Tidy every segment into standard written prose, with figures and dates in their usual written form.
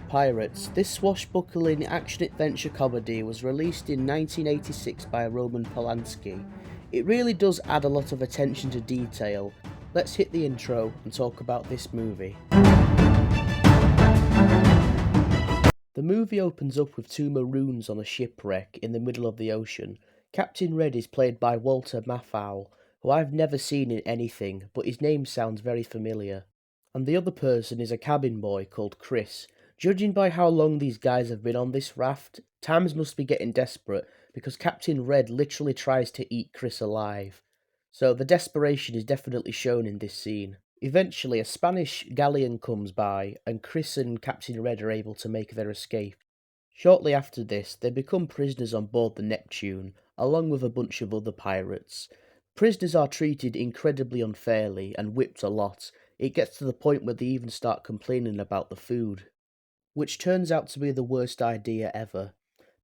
Pirates. This swashbuckling action-adventure comedy was released in 1986 by Roman Polanski. It really does add a lot of attention to detail. Let's hit the intro and talk about this movie. The movie opens up with two Maroons on a shipwreck in the middle of the ocean. Captain Red is played by Walter Matthau, who I've never seen in anything, but his name sounds very familiar. And the other person is a cabin boy called Chris. Judging by how long these guys have been on this raft, times must be getting desperate because Captain Red literally tries to eat Chris alive. So the desperation is definitely shown in this scene. Eventually, a Spanish galleon comes by, and Chris and Captain Red are able to make their escape. Shortly after this, they become prisoners on board the Neptune, along with a bunch of other pirates. Prisoners are treated incredibly unfairly and whipped a lot. It gets to the point where they even start complaining about the food, which turns out to be the worst idea ever.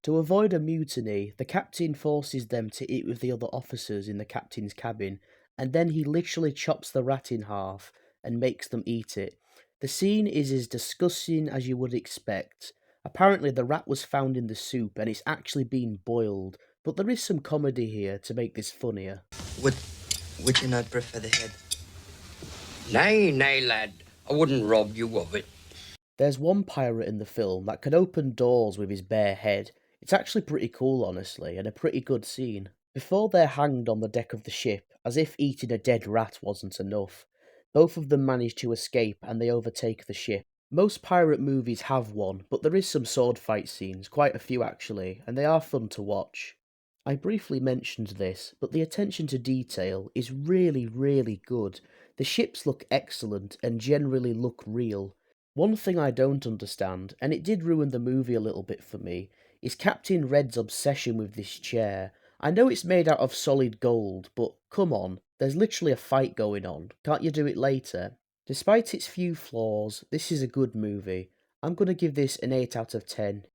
To avoid a mutiny, the captain forces them to eat with the other officers in the captain's cabin, and then he literally chops the rat in half and makes them eat it. The scene is as disgusting as you would expect. Apparently the rat was found in the soup and it's actually been boiled, but there is some comedy here to make this funnier. Would you not prefer the head? Nay, nay, lad, I wouldn't rob you of it. There's one pirate in the film that can open doors with his bare head. It's actually pretty cool, honestly, and a pretty good scene. Before they're hanged on the deck of the ship, as if eating a dead rat wasn't enough, both of them manage to escape and they overtake the ship. Most pirate movies have one, but there is some sword fight scenes, quite a few actually, and they are fun to watch. I briefly mentioned this, but the attention to detail is really good. The ships look excellent and generally look real. One thing I don't understand, and it did ruin the movie a little bit for me, is Captain Red's obsession with this chair. I know it's made out of solid gold, but come on, there's literally a fight going on. Can't you do it later? Despite its few flaws, this is a good movie. I'm going to give this an 8 out of 10.